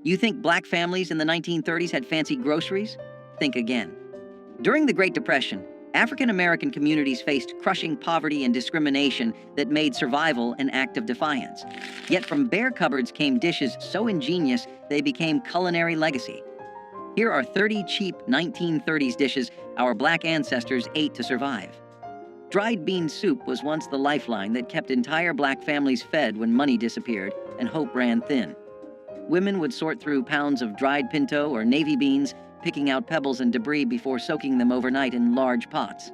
You think black families in the 1930s had fancy groceries? Think again. During the Great Depression, African American communities faced crushing poverty and discrimination that made survival an act of defiance. Yet from bare cupboards came dishes so ingenious they became culinary legacy. Here are 30 cheap 1930s dishes our black ancestors ate to survive. Dried bean soup was once the lifeline that kept entire black families fed when money disappeared and hope ran thin. Women would sort through pounds of dried pinto or navy beans, picking out pebbles and debris before soaking them overnight in large pots.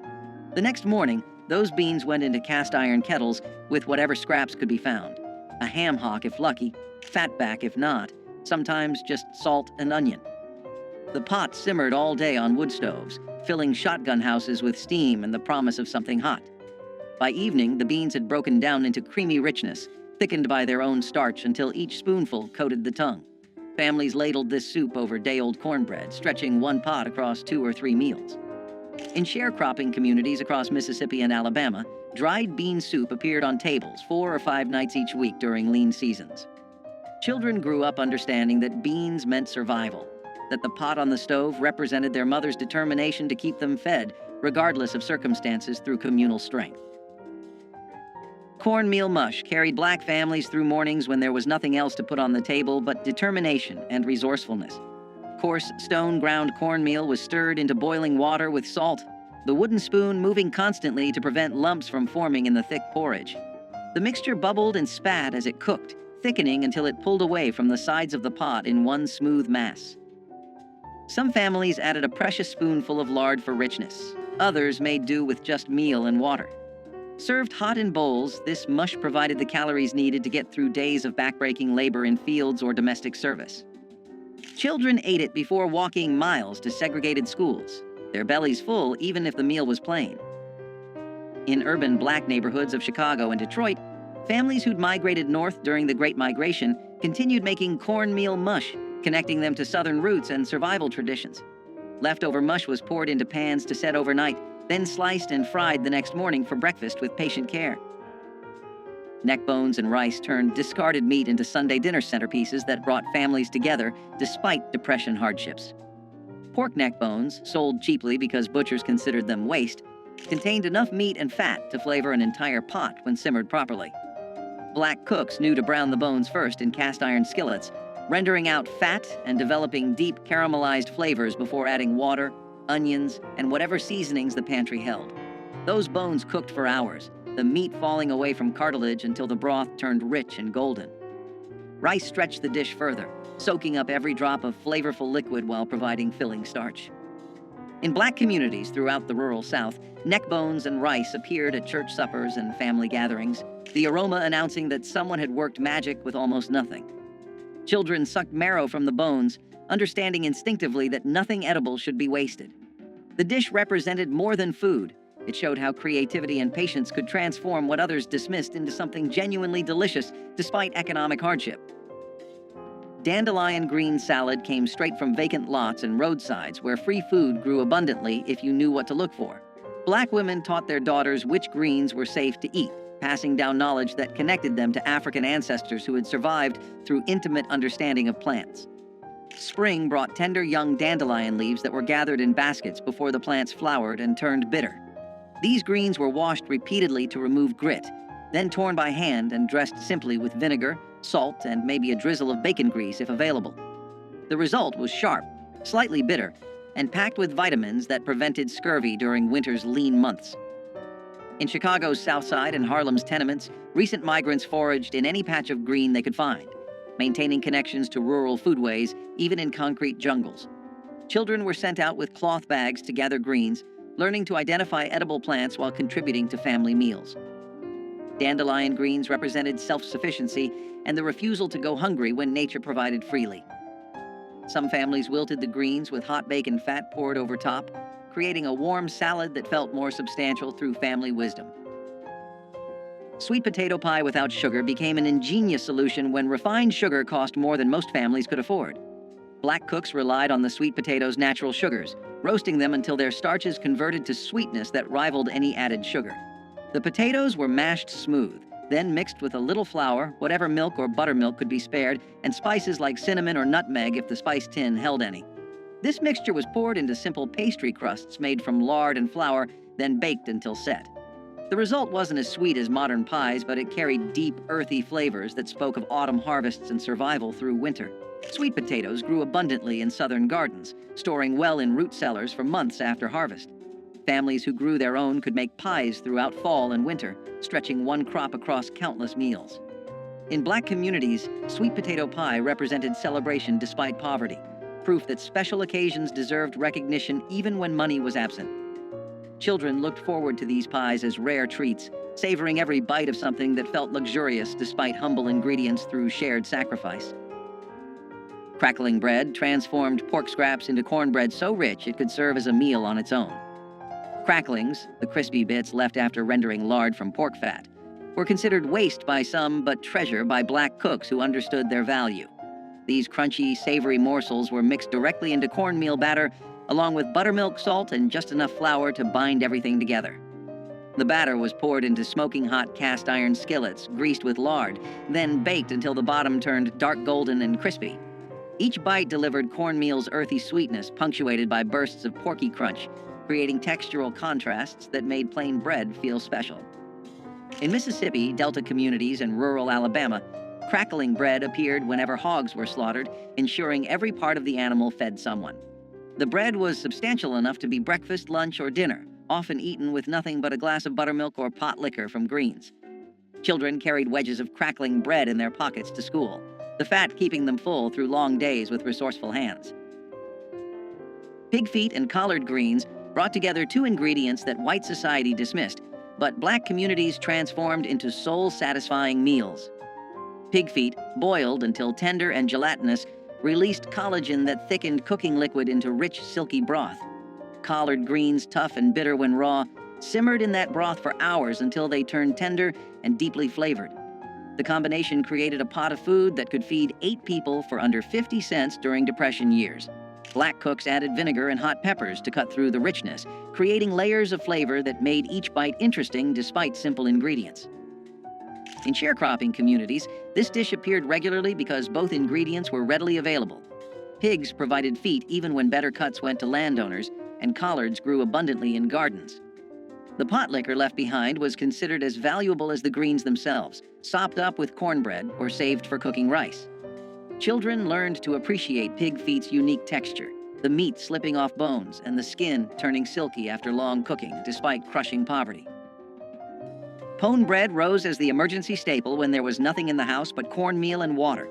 The next morning, those beans went into cast iron kettles with whatever scraps could be found. A ham hock if lucky, fatback if not, sometimes just salt and onion. The pot simmered all day on wood stoves, filling shotgun houses with steam and the promise of something hot. By evening, the beans had broken down into creamy richness, thickened by their own starch until each spoonful coated the tongue. Families ladled this soup over day-old cornbread, stretching one pot across 2 or 3 meals. In sharecropping communities across Mississippi and Alabama, dried bean soup appeared on tables 4 or 5 nights each week during lean seasons. Children grew up understanding that beans meant survival, that the pot on the stove represented their mother's determination to keep them fed, regardless of circumstances, through communal strength. Cornmeal mush carried black families through mornings when there was nothing else to put on the table but determination and resourcefulness. Coarse, stone-ground cornmeal was stirred into boiling water with salt, the wooden spoon moving constantly to prevent lumps from forming in the thick porridge. The mixture bubbled and spat as it cooked, thickening until it pulled away from the sides of the pot in one smooth mass. Some families added a precious spoonful of lard for richness. Others made do with just meal and water. Served hot in bowls, this mush provided the calories needed to get through days of backbreaking labor in fields or domestic service. Children ate it before walking miles to segregated schools, their bellies full even if the meal was plain. In urban black neighborhoods of Chicago and Detroit, families who'd migrated north during the Great Migration continued making cornmeal mush, connecting them to Southern roots and survival traditions. Leftover mush was poured into pans to set overnight, then sliced and fried the next morning for breakfast with patient care. Neck bones and rice turned discarded meat into Sunday dinner centerpieces that brought families together despite Depression hardships. Pork neck bones, sold cheaply because butchers considered them waste, contained enough meat and fat to flavor an entire pot when simmered properly. Black cooks knew to brown the bones first in cast iron skillets, rendering out fat and developing deep caramelized flavors before adding water, onions, and whatever seasonings the pantry held. Those bones cooked for hours, the meat falling away from cartilage until the broth turned rich and golden. Rice stretched the dish further, soaking up every drop of flavorful liquid while providing filling starch. In black communities throughout the rural South, neck bones and rice appeared at church suppers and family gatherings, the aroma announcing that someone had worked magic with almost nothing. Children sucked marrow from the bones, understanding instinctively that nothing edible should be wasted. The dish represented more than food. It showed how creativity and patience could transform what others dismissed into something genuinely delicious despite economic hardship. Dandelion green salad came straight from vacant lots and roadsides where free food grew abundantly if you knew what to look for. Black women taught their daughters which greens were safe to eat, passing down knowledge that connected them to African ancestors who had survived through intimate understanding of plants. Spring brought tender young dandelion leaves that were gathered in baskets before the plants flowered and turned bitter. These greens were washed repeatedly to remove grit, then torn by hand and dressed simply with vinegar, salt, and maybe a drizzle of bacon grease if available. The result was sharp, slightly bitter, and packed with vitamins that prevented scurvy during winter's lean months. In Chicago's South Side and Harlem's tenements, recent migrants foraged in any patch of green they could find, maintaining connections to rural foodways even in concrete jungles. Children were sent out with cloth bags to gather greens, learning to identify edible plants while contributing to family meals. Dandelion greens represented self-sufficiency and the refusal to go hungry when nature provided freely. Some families wilted the greens with hot bacon fat poured over top, creating a warm salad that felt more substantial through family wisdom. Sweet potato pie without sugar became an ingenious solution when refined sugar cost more than most families could afford. Black cooks relied on the sweet potato's natural sugars, roasting them until their starches converted to sweetness that rivaled any added sugar. The potatoes were mashed smooth, then mixed with a little flour, whatever milk or buttermilk could be spared, and spices like cinnamon or nutmeg if the spice tin held any. This mixture was poured into simple pastry crusts made from lard and flour, then baked until set. The result wasn't as sweet as modern pies, but it carried deep, earthy flavors that spoke of autumn harvests and survival through winter. Sweet potatoes grew abundantly in southern gardens, storing well in root cellars for months after harvest. Families who grew their own could make pies throughout fall and winter, stretching one crop across countless meals. In Black communities, sweet potato pie represented celebration despite poverty, proof that special occasions deserved recognition even when money was absent. Children looked forward to these pies as rare treats, savoring every bite of something that felt luxurious despite humble ingredients through shared sacrifice. Crackling bread transformed pork scraps into cornbread so rich it could serve as a meal on its own. Cracklings, the crispy bits left after rendering lard from pork fat, were considered waste by some but treasure by Black cooks who understood their value. These crunchy, savory morsels were mixed directly into cornmeal batter, along with buttermilk, salt, and just enough flour to bind everything together. The batter was poured into smoking hot cast iron skillets, greased with lard, then baked until the bottom turned dark golden and crispy. Each bite delivered cornmeal's earthy sweetness, punctuated by bursts of porky crunch, creating textural contrasts that made plain bread feel special. In Mississippi, Delta communities, and rural Alabama, crackling bread appeared whenever hogs were slaughtered, ensuring every part of the animal fed someone. The bread was substantial enough to be breakfast, lunch, or dinner, often eaten with nothing but a glass of buttermilk or pot liquor from greens. Children carried wedges of crackling bread in their pockets to school, the fat keeping them full through long days with resourceful hands. Pig feet and collard greens brought together two ingredients that white society dismissed, but Black communities transformed into soul-satisfying meals. Pig feet, boiled until tender and gelatinous, released collagen that thickened cooking liquid into rich, silky broth. Collard greens, tough and bitter when raw, simmered in that broth for hours until they turned tender and deeply flavored. The combination created a pot of food that could feed 8 people for under 50 cents during Depression years. Black cooks added vinegar and hot peppers to cut through the richness, creating layers of flavor that made each bite interesting despite simple ingredients. In sharecropping communities, this dish appeared regularly because both ingredients were readily available. Pigs provided feet even when better cuts went to landowners, and collards grew abundantly in gardens. The pot liquor left behind was considered as valuable as the greens themselves, sopped up with cornbread or saved for cooking rice. Children learned to appreciate pig feet's unique texture, the meat slipping off bones and the skin turning silky after long cooking despite crushing poverty. Pone bread rose as the emergency staple when there was nothing in the house but cornmeal and water.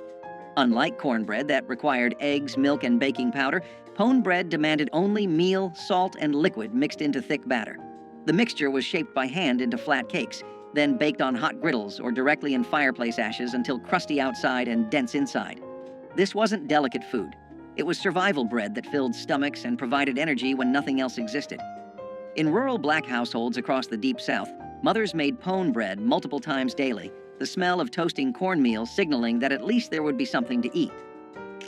Unlike cornbread that required eggs, milk, and baking powder, pone bread demanded only meal, salt, and liquid mixed into thick batter. The mixture was shaped by hand into flat cakes, then baked on hot griddles or directly in fireplace ashes until crusty outside and dense inside. This wasn't delicate food. It was survival bread that filled stomachs and provided energy when nothing else existed. In rural Black households across the Deep South, mothers made pone bread multiple times daily, the smell of toasting cornmeal signaling that at least there would be something to eat.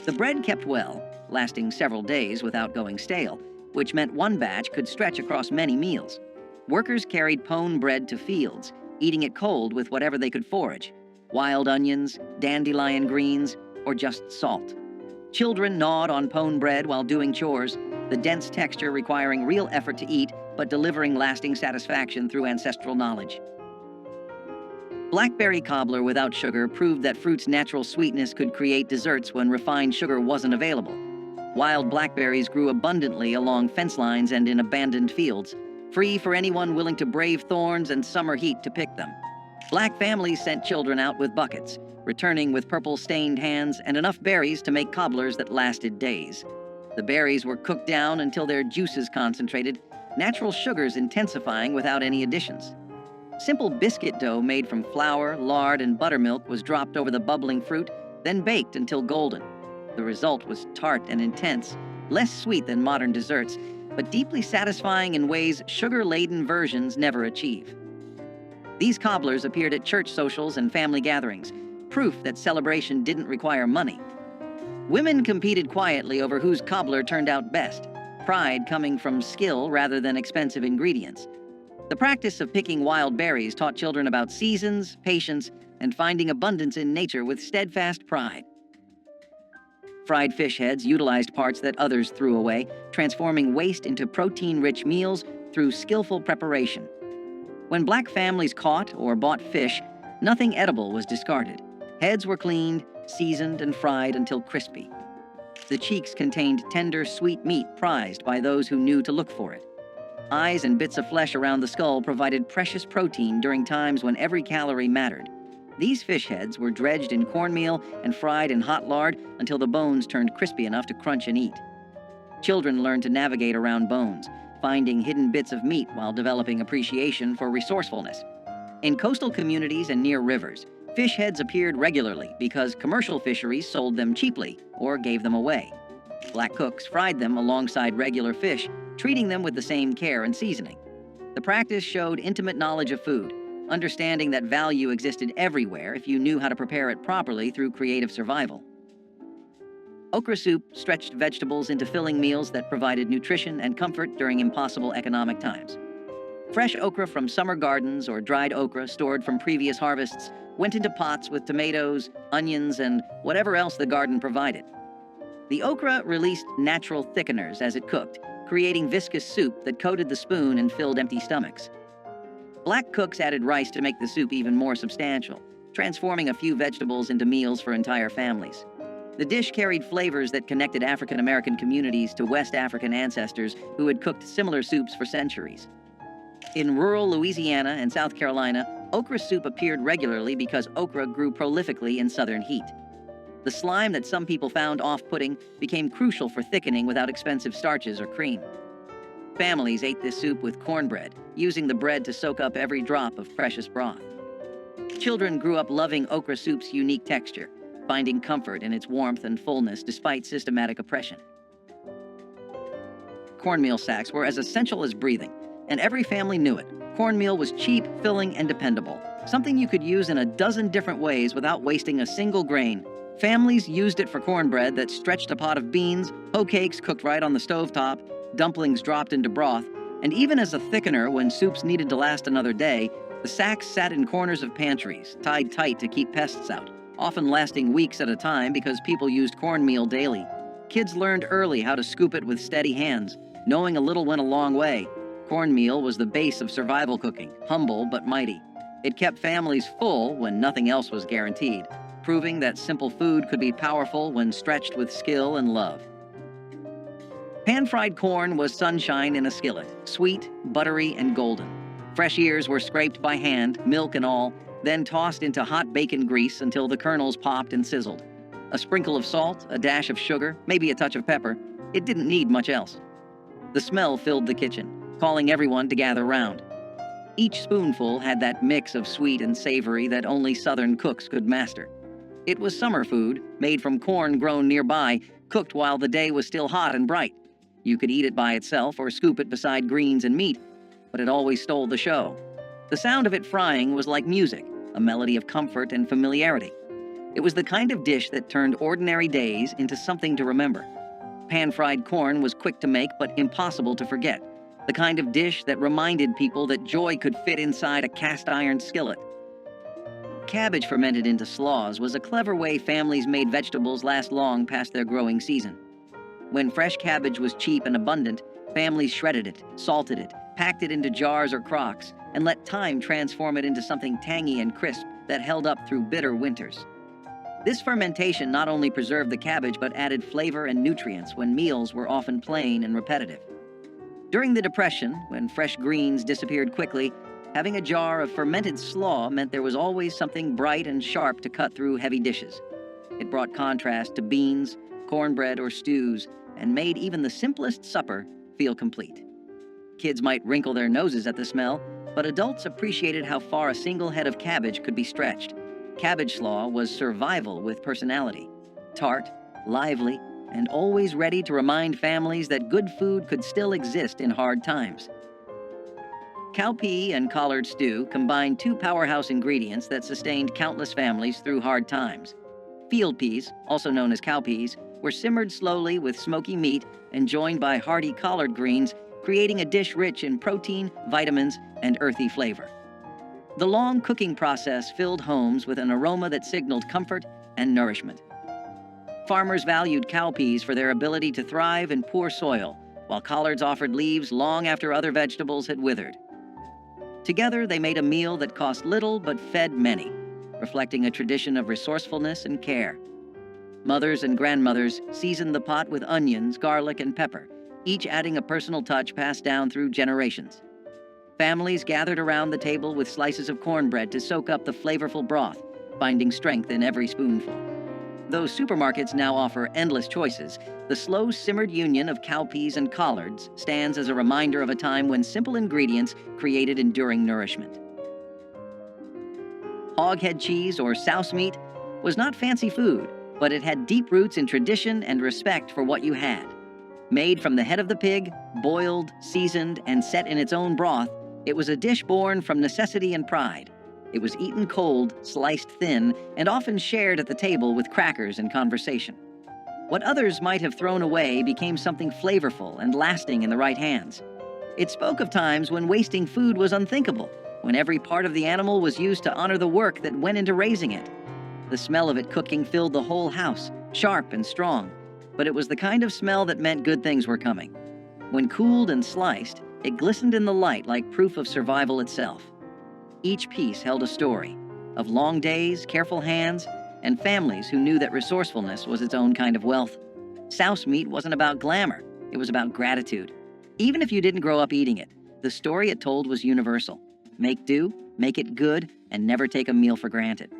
The bread kept well, lasting several days without going stale, which meant one batch could stretch across many meals. Workers carried pone bread to fields, eating it cold with whatever they could forage: wild onions, dandelion greens, or just salt. Children gnawed on pone bread while doing chores, the dense texture requiring real effort to eat, but delivering lasting satisfaction through ancestral knowledge. Blackberry cobbler without sugar proved that fruit's natural sweetness could create desserts when refined sugar wasn't available. Wild blackberries grew abundantly along fence lines and in abandoned fields, free for anyone willing to brave thorns and summer heat to pick them. Black families sent children out with buckets, returning with purple-stained hands and enough berries to make cobblers that lasted days. The berries were cooked down until their juices concentrated, natural sugars intensifying without any additions. Simple biscuit dough made from flour, lard, and buttermilk was dropped over the bubbling fruit, then baked until golden. The result was tart and intense, less sweet than modern desserts, but deeply satisfying in ways sugar-laden versions never achieve. These cobblers appeared at church socials and family gatherings, proof that celebration didn't require money. Women competed quietly over whose cobbler turned out best, pride coming from skill rather than expensive ingredients. The practice of picking wild berries taught children about seasons, patience, and finding abundance in nature with steadfast pride. Fried fish heads utilized parts that others threw away, transforming waste into protein-rich meals through skillful preparation. When black families caught or bought fish, nothing edible was discarded. Heads were cleaned, seasoned, and fried until crispy. The cheeks contained tender, sweet meat prized by those who knew to look for it. Eyes and bits of flesh around the skull provided precious protein during times when every calorie mattered. These fish heads were dredged in cornmeal and fried in hot lard until the bones turned crispy enough to crunch and eat. Children learned to navigate around bones, finding hidden bits of meat while developing appreciation for resourcefulness. In coastal communities and near rivers, fish heads appeared regularly because commercial fisheries sold them cheaply or gave them away. Black cooks fried them alongside regular fish, treating them with the same care and seasoning. The practice showed intimate knowledge of food, understanding that value existed everywhere if you knew how to prepare it properly through creative survival. Okra soup stretched vegetables into filling meals that provided nutrition and comfort during impossible economic times. Fresh okra from summer gardens or dried okra stored from previous harvests went into pots with tomatoes, onions, and whatever else the garden provided. The okra released natural thickeners as it cooked, creating viscous soup that coated the spoon and filled empty stomachs. Black cooks added rice to make the soup even more substantial, transforming a few vegetables into meals for entire families. The dish carried flavors that connected African American communities to West African ancestors who had cooked similar soups for centuries. In rural Louisiana and South Carolina, okra soup appeared regularly because okra grew prolifically in southern heat. The slime that some people found off-putting became crucial for thickening without expensive starches or cream. Families ate this soup with cornbread, using the bread to soak up every drop of precious broth. Children grew up loving okra soup's unique texture, finding comfort in its warmth and fullness despite systematic oppression. Cornmeal sacks were as essential as breathing, and every family knew it. Cornmeal was cheap, filling, and dependable, something you could use in a dozen different ways without wasting a single grain. Families used it for cornbread that stretched a pot of beans, hoe cakes cooked right on the stovetop, dumplings dropped into broth, and even as a thickener when soups needed to last another day, the sacks sat in corners of pantries, tied tight to keep pests out, often lasting weeks at a time because people used cornmeal daily. Kids learned early how to scoop it with steady hands, knowing a little went a long way. Cornmeal was the base of survival cooking, humble but mighty. It kept families full when nothing else was guaranteed, proving that simple food could be powerful when stretched with skill and love. Pan-fried corn was sunshine in a skillet, sweet, buttery, and golden. Fresh ears were scraped by hand, milk and all, then tossed into hot bacon grease until the kernels popped and sizzled. A sprinkle of salt, a dash of sugar, maybe a touch of pepper. It didn't need much else. The smell filled the kitchen, calling everyone to gather round. Each spoonful had that mix of sweet and savory that only Southern cooks could master. It was summer food, made from corn grown nearby, cooked while the day was still hot and bright. You could eat it by itself or scoop it beside greens and meat, but it always stole the show. The sound of it frying was like music, a melody of comfort and familiarity. It was the kind of dish that turned ordinary days into something to remember. Pan-fried corn was quick to make but impossible to forget, the kind of dish that reminded people that joy could fit inside a cast-iron skillet. Cabbage fermented into slaws was a clever way families made vegetables last long past their growing season. When fresh cabbage was cheap and abundant, families shredded it, salted it, packed it into jars or crocks, and let time transform it into something tangy and crisp that held up through bitter winters. This fermentation not only preserved the cabbage but added flavor and nutrients when meals were often plain and repetitive. During the Depression, when fresh greens disappeared quickly, having a jar of fermented slaw meant there was always something bright and sharp to cut through heavy dishes. It brought contrast to beans, cornbread, or stews, and made even the simplest supper feel complete. Kids might wrinkle their noses at the smell, but adults appreciated how far a single head of cabbage could be stretched. Cabbage slaw was survival with personality, tart, lively, and always ready to remind families that good food could still exist in hard times. Cowpea and collard stew combined two powerhouse ingredients that sustained countless families through hard times. Field peas, also known as cowpeas, were simmered slowly with smoky meat and joined by hearty collard greens, creating a dish rich in protein, vitamins, and earthy flavor. The long cooking process filled homes with an aroma that signaled comfort and nourishment. Farmers valued cowpeas for their ability to thrive in poor soil, while collards offered leaves long after other vegetables had withered. Together, they made a meal that cost little but fed many, reflecting a tradition of resourcefulness and care. Mothers and grandmothers seasoned the pot with onions, garlic, and pepper, each adding a personal touch passed down through generations. Families gathered around the table with slices of cornbread to soak up the flavorful broth, finding strength in every spoonful. Though supermarkets now offer endless choices, the slow-simmered union of cowpeas and collards stands as a reminder of a time when simple ingredients created enduring nourishment. Hoghead cheese, or souse meat, was not fancy food, but it had deep roots in tradition and respect for what you had. Made from the head of the pig, boiled, seasoned, and set in its own broth, it was a dish born from necessity and pride. It was eaten cold, sliced thin, and often shared at the table with crackers and conversation. What others might have thrown away became something flavorful and lasting in the right hands. It spoke of times when wasting food was unthinkable, when every part of the animal was used to honor the work that went into raising it. The smell of it cooking filled the whole house, sharp and strong, but it was the kind of smell that meant good things were coming. When cooled and sliced, it glistened in the light like proof of survival itself. Each piece held a story of long days, careful hands, and families who knew that resourcefulness was its own kind of wealth. Souse meat wasn't about glamour, it was about gratitude. Even if you didn't grow up eating it, the story it told was universal. Make do, make it good, and never take a meal for granted.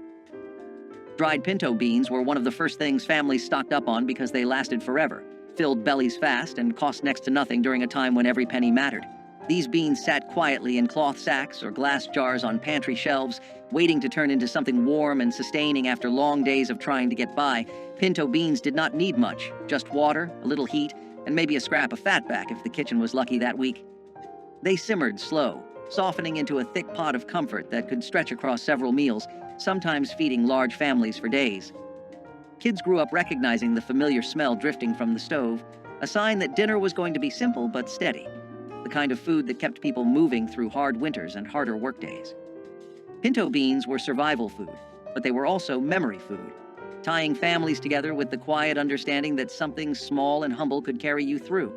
Dried pinto beans were one of the first things families stocked up on because they lasted forever, filled bellies fast, and cost next to nothing during a time when every penny mattered. These beans sat quietly in cloth sacks or glass jars on pantry shelves, waiting to turn into something warm and sustaining after long days of trying to get by. Pinto beans did not need much, just water, a little heat, and maybe a scrap of fatback if the kitchen was lucky that week. They simmered slow, softening into a thick pot of comfort that could stretch across several meals, sometimes feeding large families for days. Kids grew up recognizing the familiar smell drifting from the stove, a sign that dinner was going to be simple but steady. The kind of food that kept people moving through hard winters and harder workdays. Pinto beans were survival food, but they were also memory food, tying families together with the quiet understanding that something small and humble could carry you through.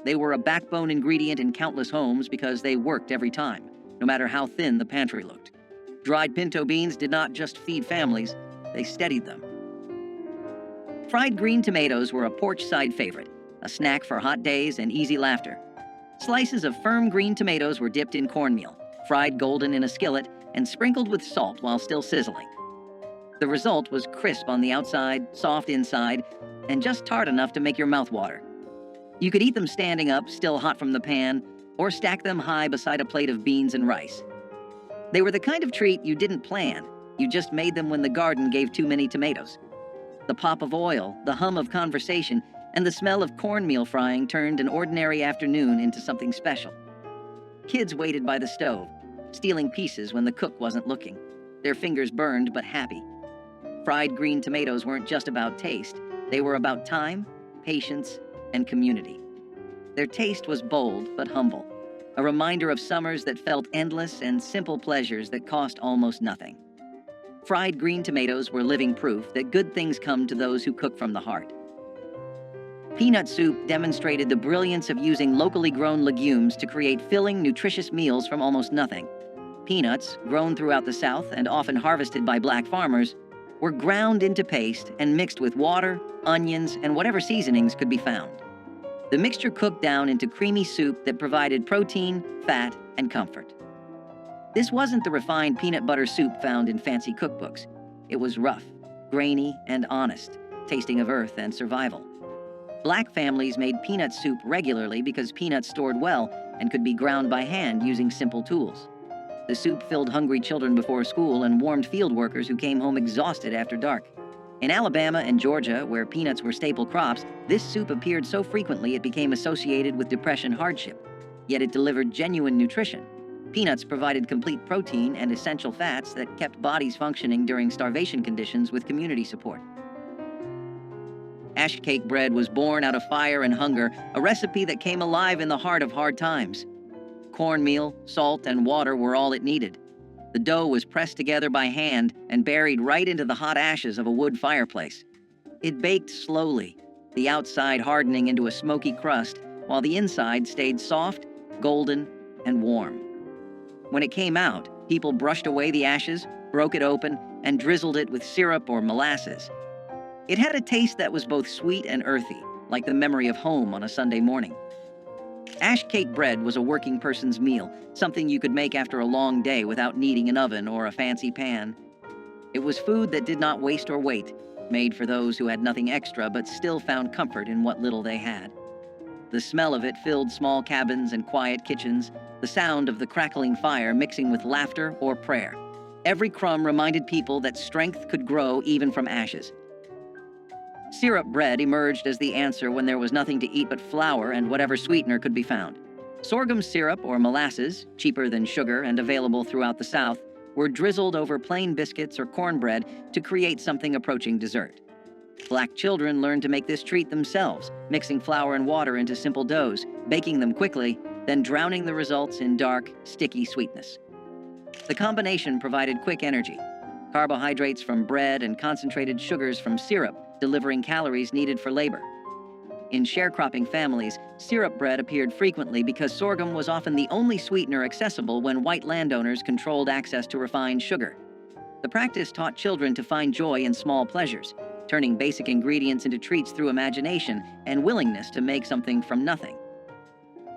They were a backbone ingredient in countless homes because they worked every time, no matter how thin the pantry looked. Dried pinto beans did not just feed families, they steadied them. Fried green tomatoes were a porch-side favorite, a snack for hot days and easy laughter. Slices of firm green tomatoes were dipped in cornmeal, fried golden in a skillet, and sprinkled with salt while still sizzling. The result was crisp on the outside, soft inside, and just tart enough to make your mouth water. You could eat them standing up, still hot from the pan, or stack them high beside a plate of beans and rice. They were the kind of treat you didn't plan, you just made them when the garden gave too many tomatoes. The pop of oil, the hum of conversation, and the smell of cornmeal frying turned an ordinary afternoon into something special. Kids waited by the stove, stealing pieces when the cook wasn't looking, their fingers burned but happy. Fried green tomatoes weren't just about taste, they were about time, patience, and community. Their taste was bold but humble, a reminder of summers that felt endless and simple pleasures that cost almost nothing. Fried green tomatoes were living proof that good things come to those who cook from the heart. Peanut soup demonstrated the brilliance of using locally grown legumes to create filling, nutritious meals from almost nothing. Peanuts, grown throughout the South and often harvested by black farmers, were ground into paste and mixed with water, onions, and whatever seasonings could be found. The mixture cooked down into creamy soup that provided protein, fat, and comfort. This wasn't the refined peanut butter soup found in fancy cookbooks. It was rough, grainy, and honest, tasting of earth and survival. Black families made peanut soup regularly because peanuts stored well and could be ground by hand using simple tools. The soup filled hungry children before school and warmed field workers who came home exhausted after dark. In Alabama and Georgia, where peanuts were staple crops, this soup appeared so frequently it became associated with depression hardship. Yet it delivered genuine nutrition. Peanuts provided complete protein and essential fats that kept bodies functioning during starvation conditions with community support. Ash cake bread was born out of fire and hunger, a recipe that came alive in the heart of hard times. Cornmeal, salt, and water were all it needed. The dough was pressed together by hand and buried right into the hot ashes of a wood fireplace. It baked slowly, the outside hardening into a smoky crust, while the inside stayed soft, golden, and warm. When it came out, people brushed away the ashes, broke it open, and drizzled it with syrup or molasses. It had a taste that was both sweet and earthy, like the memory of home on a Sunday morning. Ash cake bread was a working person's meal, something you could make after a long day without needing an oven or a fancy pan. It was food that did not waste or wait, made for those who had nothing extra but still found comfort in what little they had. The smell of it filled small cabins and quiet kitchens, the sound of the crackling fire mixing with laughter or prayer. Every crumb reminded people that strength could grow even from ashes. Syrup bread emerged as the answer when there was nothing to eat but flour and whatever sweetener could be found. Sorghum syrup or molasses, cheaper than sugar and available throughout the South, were drizzled over plain biscuits or cornbread to create something approaching dessert. Black children learned to make this treat themselves, mixing flour and water into simple doughs, baking them quickly, then drowning the results in dark, sticky sweetness. The combination provided quick energy, carbohydrates from bread and concentrated sugars from syrup, delivering calories needed for labor. In sharecropping families, syrup bread appeared frequently because sorghum was often the only sweetener accessible when white landowners controlled access to refined sugar. The practice taught children to find joy in small pleasures, turning basic ingredients into treats through imagination and willingness to make something from nothing.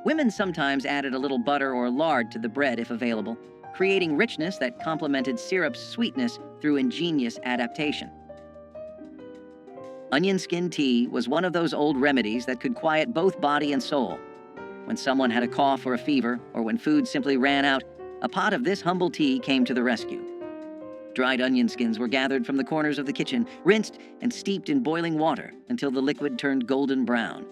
Women sometimes added a little butter or lard to the bread if available, creating richness that complemented syrup's sweetness through ingenious adaptation. Onion skin tea was one of those old remedies that could quiet both body and soul. When someone had a cough or a fever, or when food simply ran out, a pot of this humble tea came to the rescue. Dried onion skins were gathered from the corners of the kitchen, rinsed and steeped in boiling water until the liquid turned golden brown.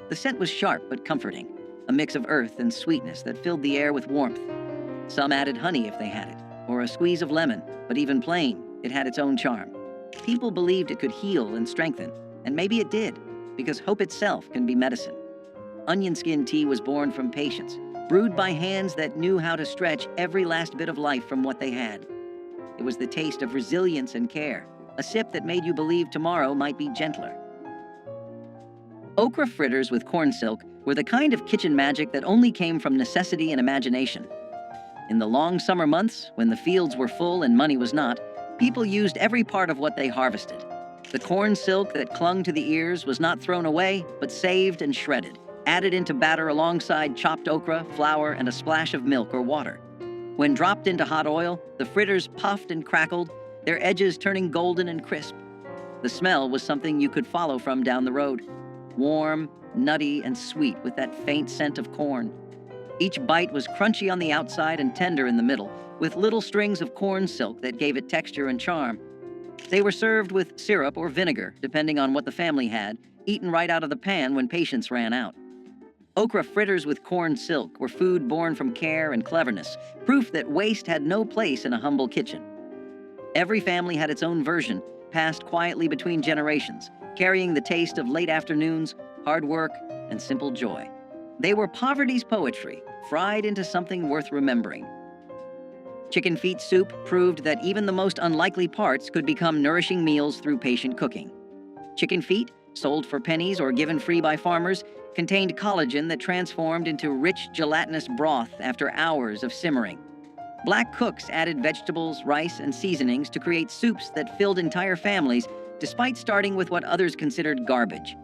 The scent was sharp but comforting, a mix of earth and sweetness that filled the air with warmth. Some added honey if they had it, or a squeeze of lemon, but even plain, it had its own charm. People believed it could heal and strengthen, and maybe it did, because hope itself can be medicine. Onion skin tea was born from patience, brewed by hands that knew how to stretch every last bit of life from what they had. It was the taste of resilience and care, a sip that made you believe tomorrow might be gentler. Okra fritters with corn silk were the kind of kitchen magic that only came from necessity and imagination. In the long summer months, when the fields were full and money was not, people used every part of what they harvested. The corn silk that clung to the ears was not thrown away, but saved and shredded, added into batter alongside chopped okra, flour, and a splash of milk or water. When dropped into hot oil, the fritters puffed and crackled, their edges turning golden and crisp. The smell was something you could follow from down the road. Warm, nutty, and sweet with that faint scent of corn. Each bite was crunchy on the outside and tender in the middle, with little strings of corn silk that gave it texture and charm. They were served with syrup or vinegar, depending on what the family had, eaten right out of the pan when patience ran out. Okra fritters with corn silk were food born from care and cleverness, proof that waste had no place in a humble kitchen. Every family had its own version, passed quietly between generations, carrying the taste of late afternoons, hard work, and simple joy. They were poverty's poetry, fried into something worth remembering. Chicken feet soup proved that even the most unlikely parts could become nourishing meals through patient cooking. Chicken feet, sold for pennies or given free by farmers, contained collagen that transformed into rich, gelatinous broth after hours of simmering. Black cooks added vegetables, rice, and seasonings to create soups that filled entire families, despite starting with what others considered garbage.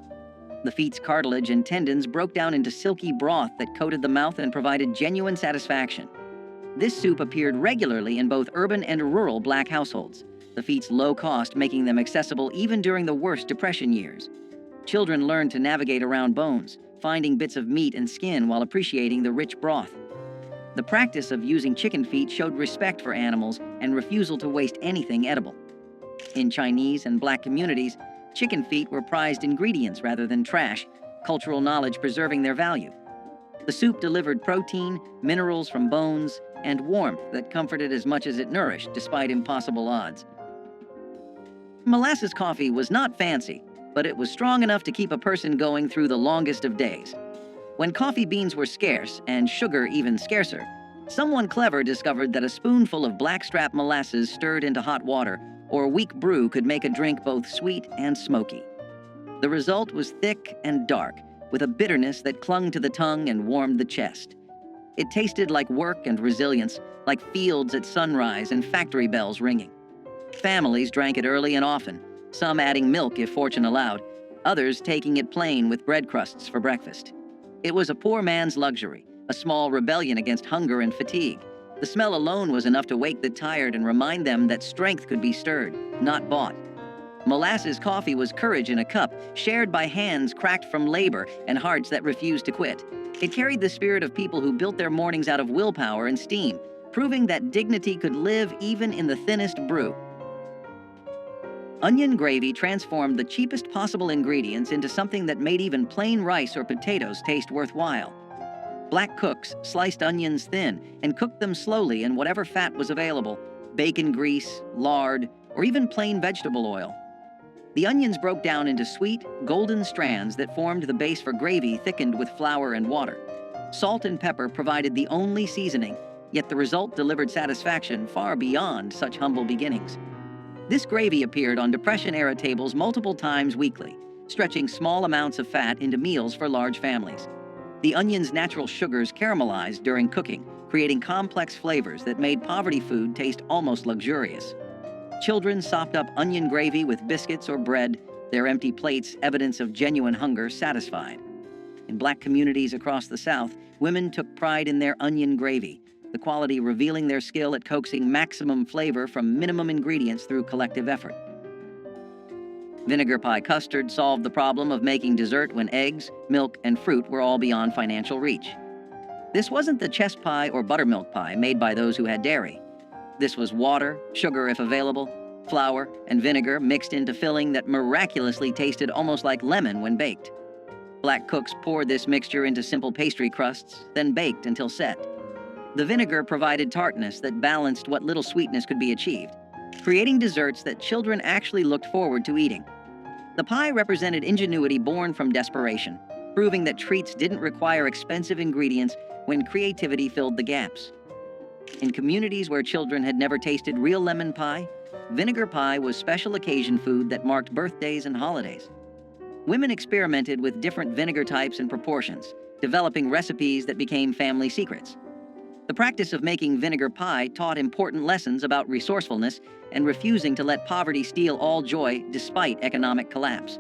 The feet's cartilage and tendons broke down into silky broth that coated the mouth and provided genuine satisfaction. This soup appeared regularly in both urban and rural Black households, the feet's low cost making them accessible even during the worst Depression years. Children learned to navigate around bones, finding bits of meat and skin while appreciating the rich broth. The practice of using chicken feet showed respect for animals and refusal to waste anything edible. In Chinese and Black communities, chicken feet were prized ingredients rather than trash, cultural knowledge preserving their value. The soup delivered protein, minerals from bones, and warmth that comforted as much as it nourished despite impossible odds. Molasses coffee was not fancy, but it was strong enough to keep a person going through the longest of days. When coffee beans were scarce, and sugar even scarcer, someone clever discovered that a spoonful of blackstrap molasses stirred into hot water or weak brew could make a drink both sweet and smoky. The result was thick and dark, with a bitterness that clung to the tongue and warmed the chest. It tasted like work and resilience, like fields at sunrise and factory bells ringing. Families drank it early and often, some adding milk if fortune allowed, others taking it plain with bread crusts for breakfast. It was a poor man's luxury, a small rebellion against hunger and fatigue. The smell alone was enough to wake the tired and remind them that strength could be stirred, not bought. Molasses coffee was courage in a cup, shared by hands cracked from labor and hearts that refused to quit. It carried the spirit of people who built their mornings out of willpower and steam, proving that dignity could live even in the thinnest brew. Onion gravy transformed the cheapest possible ingredients into something that made even plain rice or potatoes taste worthwhile. Black cooks sliced onions thin and cooked them slowly in whatever fat was available: bacon grease, lard, or even plain vegetable oil. The onions broke down into sweet, golden strands that formed the base for gravy thickened with flour and water. Salt and pepper provided the only seasoning, yet the result delivered satisfaction far beyond such humble beginnings. This gravy appeared on Depression-era tables multiple times weekly, stretching small amounts of fat into meals for large families. The onion's natural sugars caramelized during cooking, creating complex flavors that made poverty food taste almost luxurious. Children sopped up onion gravy with biscuits or bread, their empty plates evidence of genuine hunger satisfied. In Black communities across the South, women took pride in their onion gravy, the quality revealing their skill at coaxing maximum flavor from minimum ingredients through collective effort. Vinegar pie custard solved the problem of making dessert when eggs, milk, and fruit were all beyond financial reach. This wasn't the chess pie or buttermilk pie made by those who had dairy. This was water, sugar if available, flour, and vinegar mixed into filling that miraculously tasted almost like lemon when baked. Black cooks poured this mixture into simple pastry crusts, then baked until set. The vinegar provided tartness that balanced what little sweetness could be achieved, creating desserts that children actually looked forward to eating. The pie represented ingenuity born from desperation, proving that treats didn't require expensive ingredients when creativity filled the gaps. In communities where children had never tasted real lemon pie, vinegar pie was special occasion food that marked birthdays and holidays. Women experimented with different vinegar types and proportions, developing recipes that became family secrets. The practice of making vinegar pie taught important lessons about resourcefulness and refusing to let poverty steal all joy despite economic collapse.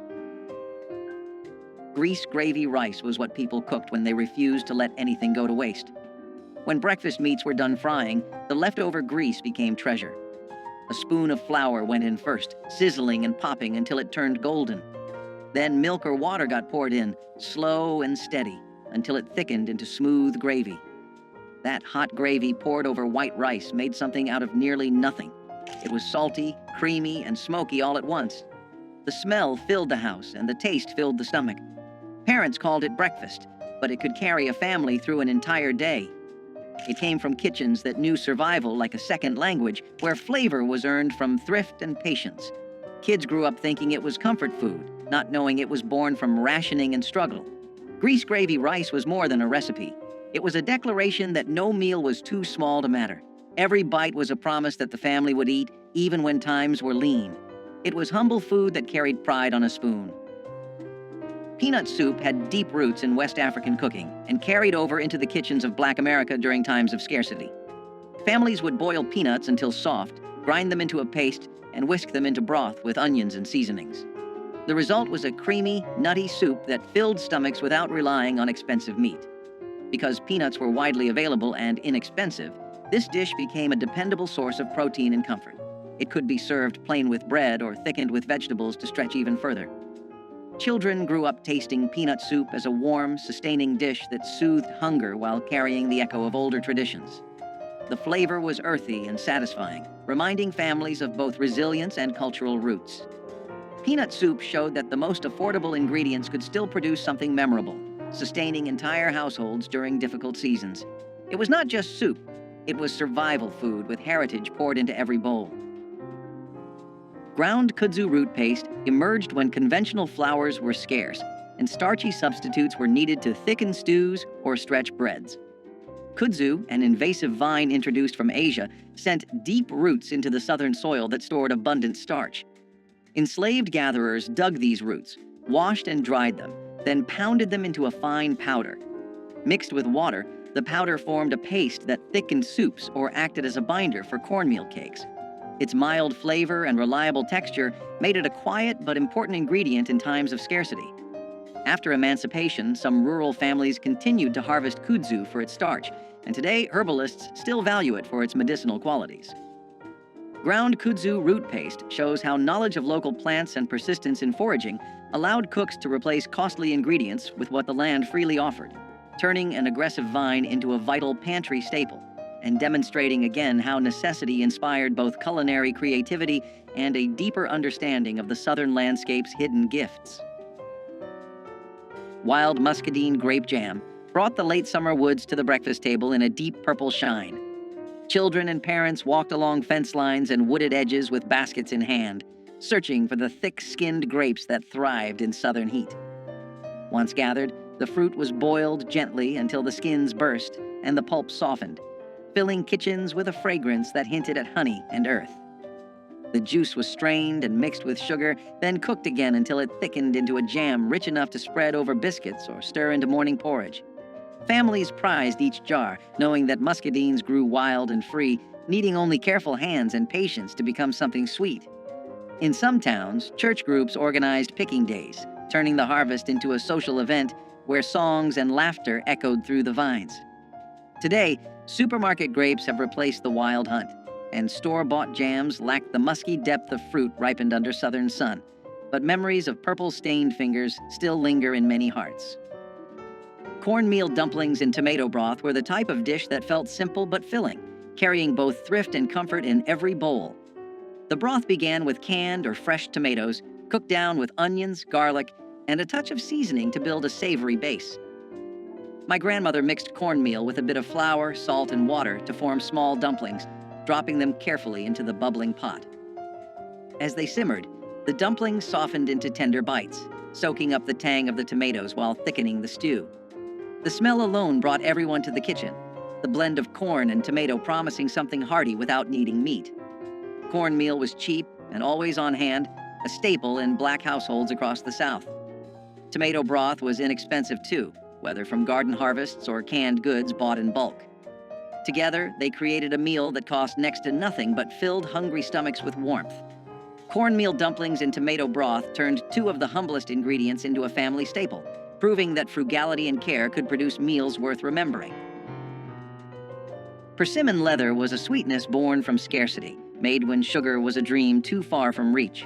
Grease gravy rice was what people cooked when they refused to let anything go to waste. When breakfast meats were done frying, the leftover grease became treasure. A spoon of flour went in first, sizzling and popping until it turned golden. Then milk or water got poured in, slow and steady, until it thickened into smooth gravy. That hot gravy poured over white rice made something out of nearly nothing. It was salty, creamy, and smoky all at once. The smell filled the house, and the taste filled the stomach. Parents called it breakfast, but it could carry a family through an entire day. It came from kitchens that knew survival like a second language, where flavor was earned from thrift and patience. Kids grew up thinking it was comfort food, not knowing it was born from rationing and struggle. Grease gravy rice was more than a recipe. It was a declaration that no meal was too small to matter. Every bite was a promise that the family would eat, even when times were lean. It was humble food that carried pride on a spoon. Peanut soup had deep roots in West African cooking and carried over into the kitchens of Black America during times of scarcity. Families would boil peanuts until soft, grind them into a paste, and whisk them into broth with onions and seasonings. The result was a creamy, nutty soup that filled stomachs without relying on expensive meat. Because peanuts were widely available and inexpensive, this dish became a dependable source of protein and comfort. It could be served plain with bread or thickened with vegetables to stretch even further. Children grew up tasting peanut soup as a warm, sustaining dish that soothed hunger while carrying the echo of older traditions. The flavor was earthy and satisfying, reminding families of both resilience and cultural roots. Peanut soup showed that the most affordable ingredients could still produce something memorable, sustaining entire households during difficult seasons. It was not just soup, it was survival food with heritage poured into every bowl. Ground kudzu root paste emerged when conventional flours were scarce, and starchy substitutes were needed to thicken stews or stretch breads. Kudzu, an invasive vine introduced from Asia, sent deep roots into the southern soil that stored abundant starch. Enslaved gatherers dug these roots, washed and dried them, then pounded them into a fine powder. Mixed with water, the powder formed a paste that thickened soups or acted as a binder for cornmeal cakes. Its mild flavor and reliable texture made it a quiet but important ingredient in times of scarcity. After emancipation, some rural families continued to harvest kudzu for its starch, and today herbalists still value it for its medicinal qualities. Ground kudzu root paste shows how knowledge of local plants and persistence in foraging allowed cooks to replace costly ingredients with what the land freely offered, turning an aggressive vine into a vital pantry staple, and demonstrating again how necessity inspired both culinary creativity and a deeper understanding of the southern landscape's hidden gifts. Wild muscadine grape jam brought the late summer woods to the breakfast table in a deep purple shine. Children and parents walked along fence lines and wooded edges with baskets in hand, searching for the thick-skinned grapes that thrived in southern heat. Once gathered, the fruit was boiled gently until the skins burst and the pulp softened, filling kitchens with a fragrance that hinted at honey and earth. The juice was strained and mixed with sugar, then cooked again until it thickened into a jam rich enough to spread over biscuits or stir into morning porridge. Families prized each jar, knowing that muscadines grew wild and free, needing only careful hands and patience to become something sweet. In some towns, church groups organized picking days, turning the harvest into a social event where songs and laughter echoed through the vines. Today, supermarket grapes have replaced the wild hunt, and store-bought jams lack the musky depth of fruit ripened under southern sun, but memories of purple-stained fingers still linger in many hearts. Cornmeal dumplings in tomato broth were the type of dish that felt simple but filling, carrying both thrift and comfort in every bowl. The broth began with canned or fresh tomatoes, cooked down with onions, garlic, and a touch of seasoning to build a savory base. My grandmother mixed cornmeal with a bit of flour, salt, and water to form small dumplings, dropping them carefully into the bubbling pot. As they simmered, the dumplings softened into tender bites, soaking up the tang of the tomatoes while thickening the stew. The smell alone brought everyone to the kitchen, the blend of corn and tomato promising something hearty without needing meat. Cornmeal was cheap and always on hand, a staple in black households across the South. Tomato broth was inexpensive too, whether from garden harvests or canned goods bought in bulk. Together, they created a meal that cost next to nothing but filled hungry stomachs with warmth. Cornmeal dumplings in tomato broth turned two of the humblest ingredients into a family staple, proving that frugality and care could produce meals worth remembering. Persimmon leather was a sweetness born from scarcity, made when sugar was a dream too far from reach.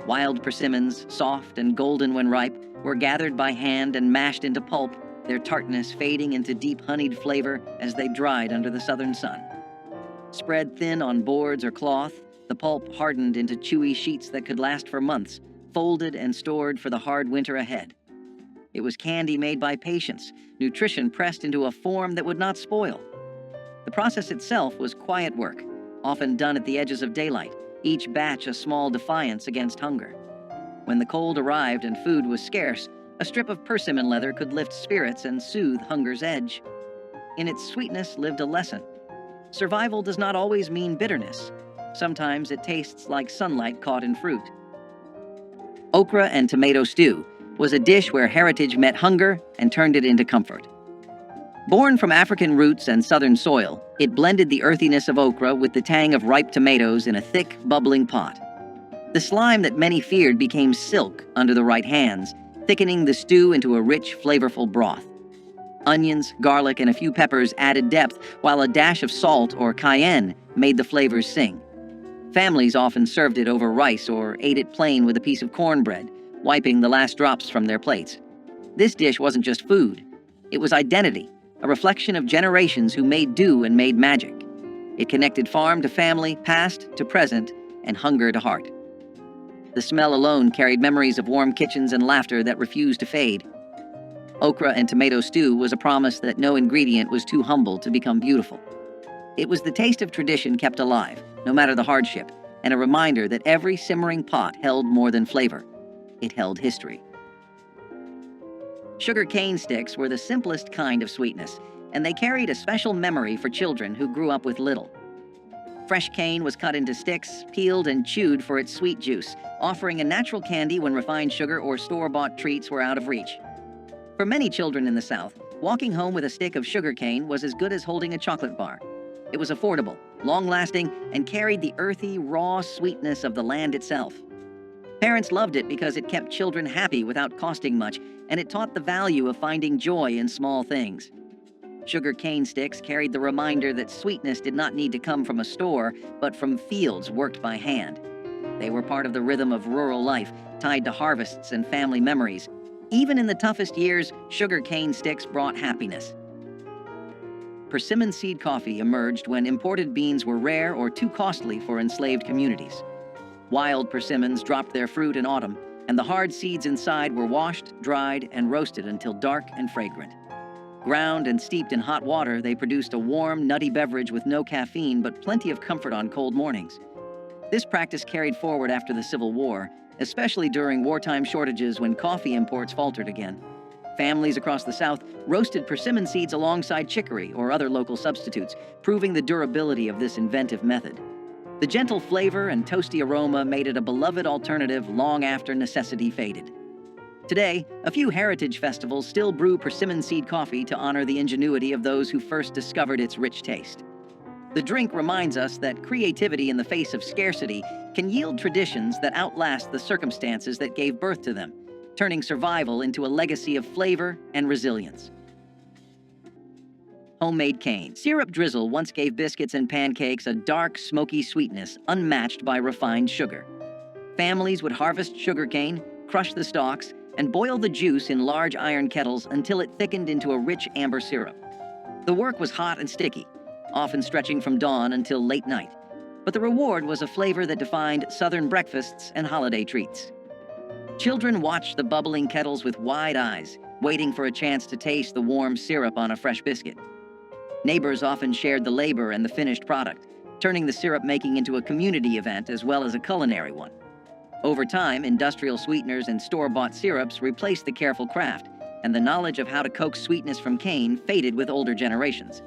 Wild persimmons, soft and golden when ripe, were gathered by hand and mashed into pulp, their tartness fading into deep honeyed flavor as they dried under the southern sun. Spread thin on boards or cloth, the pulp hardened into chewy sheets that could last for months, folded and stored for the hard winter ahead. It was candy made by patience, nutrition pressed into a form that would not spoil. The process itself was quiet work, often done at the edges of daylight, each batch a small defiance against hunger. When the cold arrived and food was scarce, a strip of persimmon leather could lift spirits and soothe hunger's edge. In its sweetness lived a lesson. Survival does not always mean bitterness. Sometimes it tastes like sunlight caught in fruit. Okra and tomato stew was a dish where heritage met hunger and turned it into comfort. Born from African roots and southern soil, it blended the earthiness of okra with the tang of ripe tomatoes in a thick, bubbling pot. The slime that many feared became silk under the right hands, thickening the stew into a rich, flavorful broth. Onions, garlic, and a few peppers added depth, while a dash of salt or cayenne made the flavors sing. Families often served it over rice or ate it plain with a piece of cornbread, wiping the last drops from their plates. This dish wasn't just food. It was identity, a reflection of generations who made do and made magic. It connected farm to family, past to present, and hunger to heart. The smell alone carried memories of warm kitchens and laughter that refused to fade. Okra and tomato stew was a promise that no ingredient was too humble to become beautiful. It was the taste of tradition kept alive, no matter the hardship, and a reminder that every simmering pot held more than flavor. It held history. Sugar cane sticks were the simplest kind of sweetness, and they carried a special memory for children who grew up with little. Fresh cane was cut into sticks, peeled and chewed for its sweet juice, offering a natural candy when refined sugar or store-bought treats were out of reach. For many children in the South, walking home with a stick of sugar cane was as good as holding a chocolate bar. It was affordable, long-lasting, and carried the earthy, raw sweetness of the land itself. Parents loved it because it kept children happy without costing much, and it taught the value of finding joy in small things. Sugar cane sticks carried the reminder that sweetness did not need to come from a store, but from fields worked by hand. They were part of the rhythm of rural life, tied to harvests and family memories. Even in the toughest years, sugar cane sticks brought happiness. Persimmon seed coffee emerged when imported beans were rare or too costly for enslaved communities. Wild persimmons dropped their fruit in autumn, and the hard seeds inside were washed, dried, and roasted until dark and fragrant. Ground and steeped in hot water, they produced a warm, nutty beverage with no caffeine but plenty of comfort on cold mornings. This practice carried forward after the Civil War, especially during wartime shortages when coffee imports faltered again. Families across the South roasted persimmon seeds alongside chicory or other local substitutes, proving the durability of this inventive method. The gentle flavor and toasty aroma made it a beloved alternative long after necessity faded. Today, a few heritage festivals still brew persimmon seed coffee to honor the ingenuity of those who first discovered its rich taste. The drink reminds us that creativity in the face of scarcity can yield traditions that outlast the circumstances that gave birth to them, turning survival into a legacy of flavor and resilience. Homemade cane. Syrup drizzle once gave biscuits and pancakes a dark, smoky sweetness unmatched by refined sugar. Families would harvest sugarcane, crush the stalks, and boil the juice in large iron kettles until it thickened into a rich amber syrup. The work was hot and sticky, often stretching from dawn until late night, but the reward was a flavor that defined Southern breakfasts and holiday treats. Children watched the bubbling kettles with wide eyes, waiting for a chance to taste the warm syrup on a fresh biscuit. Neighbors often shared the labor and the finished product, turning the syrup making into a community event as well as a culinary one. Over time, industrial sweeteners and store-bought syrups replaced the careful craft, and the knowledge of how to coax sweetness from cane faded with older generations.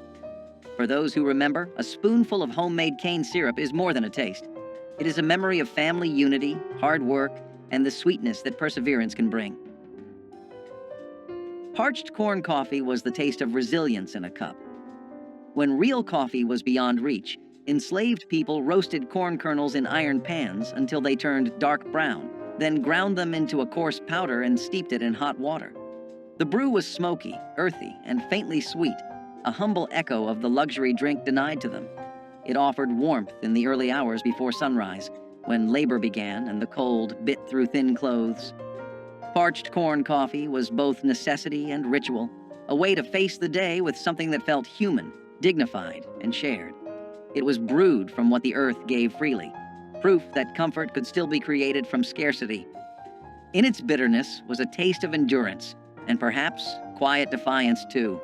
For those who remember, a spoonful of homemade cane syrup is more than a taste. It is a memory of family unity, hard work, and the sweetness that perseverance can bring. Parched corn coffee was the taste of resilience in a cup. When real coffee was beyond reach, enslaved people roasted corn kernels in iron pans until they turned dark brown, then ground them into a coarse powder and steeped it in hot water. The brew was smoky, earthy, and faintly sweet, a humble echo of the luxury drink denied to them. It offered warmth in the early hours before sunrise, when labor began and the cold bit through thin clothes. Parched corn coffee was both necessity and ritual, a way to face the day with something that felt human, dignified, and shared. It was brewed from what the earth gave freely, proof that comfort could still be created from scarcity. In its bitterness was a taste of endurance, and perhaps quiet defiance too.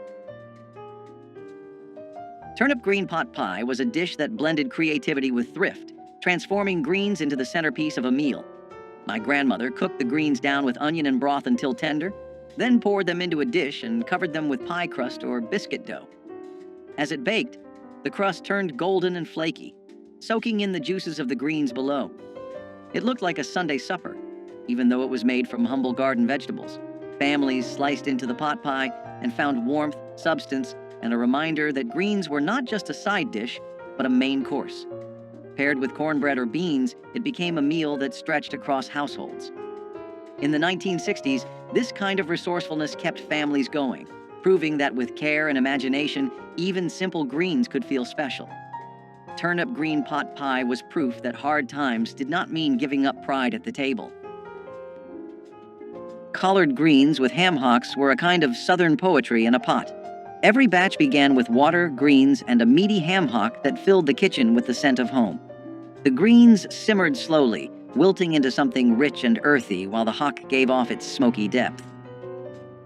Turnip green pot pie was a dish that blended creativity with thrift, transforming greens into the centerpiece of a meal. My grandmother cooked the greens down with onion and broth until tender, then poured them into a dish and covered them with pie crust or biscuit dough. As it baked, the crust turned golden and flaky, soaking in the juices of the greens below. It looked like a Sunday supper, even though it was made from humble garden vegetables. Families sliced into the pot pie and found warmth, substance, and a reminder that greens were not just a side dish, but a main course. Paired with cornbread or beans, it became a meal that stretched across households. In the 1960s, this kind of resourcefulness kept families going, proving that with care and imagination, even simple greens could feel special. Turnip green pot pie was proof that hard times did not mean giving up pride at the table. Collard greens with ham hocks were a kind of southern poetry in a pot. Every batch began with water, greens, and a meaty ham hock that filled the kitchen with the scent of home. The greens simmered slowly, wilting into something rich and earthy while the hock gave off its smoky depth.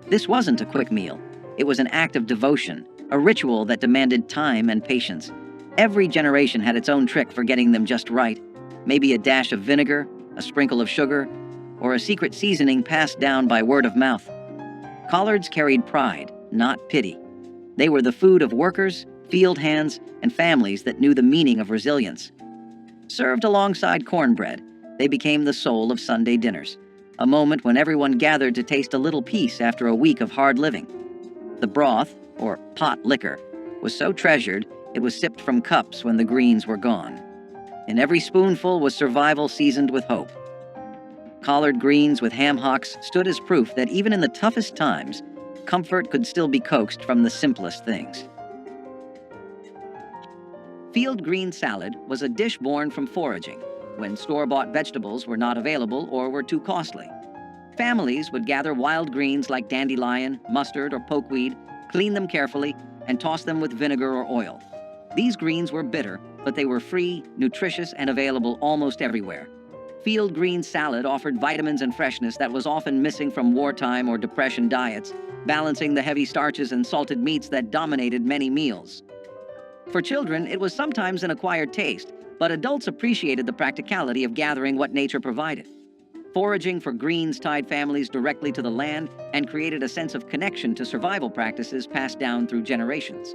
This wasn't a quick meal. It was an act of devotion, a ritual that demanded time and patience. Every generation had its own trick for getting them just right. Maybe a dash of vinegar, a sprinkle of sugar, or a secret seasoning passed down by word of mouth. Collards carried pride, not pity. They were the food of workers, field hands, and families that knew the meaning of resilience. Served alongside cornbread, they became the soul of Sunday dinners, a moment when everyone gathered to taste a little peace after a week of hard living. The broth, or pot liquor, was so treasured it was sipped from cups when the greens were gone. In every spoonful was survival seasoned with hope. Collard greens with ham hocks stood as proof that even in the toughest times, comfort could still be coaxed from the simplest things. Field green salad was a dish born from foraging, when store-bought vegetables were not available or were too costly. Families would gather wild greens like dandelion, mustard, or pokeweed, clean them carefully, and toss them with vinegar or oil. These greens were bitter, but they were free, nutritious, and available almost everywhere. Field green salad offered vitamins and freshness that was often missing from wartime or depression diets, balancing the heavy starches and salted meats that dominated many meals. For children, it was sometimes an acquired taste, but adults appreciated the practicality of gathering what nature provided. Foraging for greens tied families directly to the land and created a sense of connection to survival practices passed down through generations.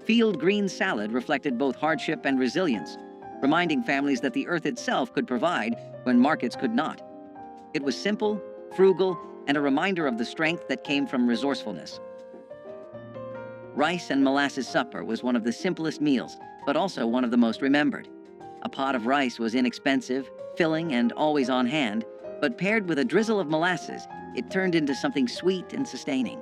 Field green salad reflected both hardship and resilience, reminding families that the earth itself could provide when markets could not. It was simple, frugal, and a reminder of the strength that came from resourcefulness. Rice and molasses supper was one of the simplest meals, but also one of the most remembered. A pot of rice was inexpensive, filling, and always on hand, but paired with a drizzle of molasses, it turned into something sweet and sustaining.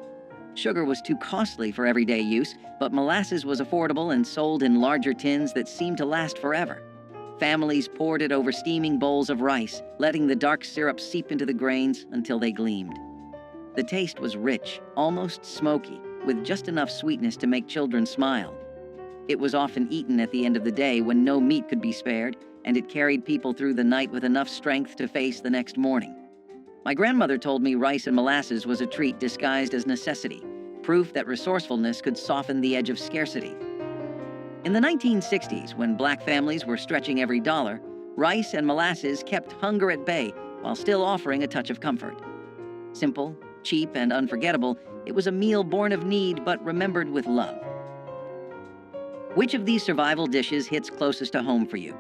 Sugar was too costly for everyday use, but molasses was affordable and sold in larger tins that seemed to last forever. Families poured it over steaming bowls of rice, letting the dark syrup seep into the grains until they gleamed. The taste was rich, almost smoky, with just enough sweetness to make children smile. It was often eaten at the end of the day when no meat could be spared, and it carried people through the night with enough strength to face the next morning. My grandmother told me rice and molasses was a treat disguised as necessity, proof that resourcefulness could soften the edge of scarcity. In the 1960s, when black families were stretching every dollar, rice and molasses kept hunger at bay while still offering a touch of comfort. Simple, cheap, and unforgettable, it was a meal born of need but remembered with love. Which of these survival dishes hits closest to home for you?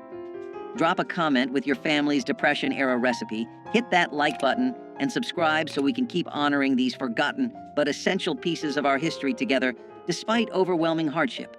Drop a comment with your family's Depression-era recipe, hit that like button, and subscribe so we can keep honoring these forgotten but essential pieces of our history together despite overwhelming hardship.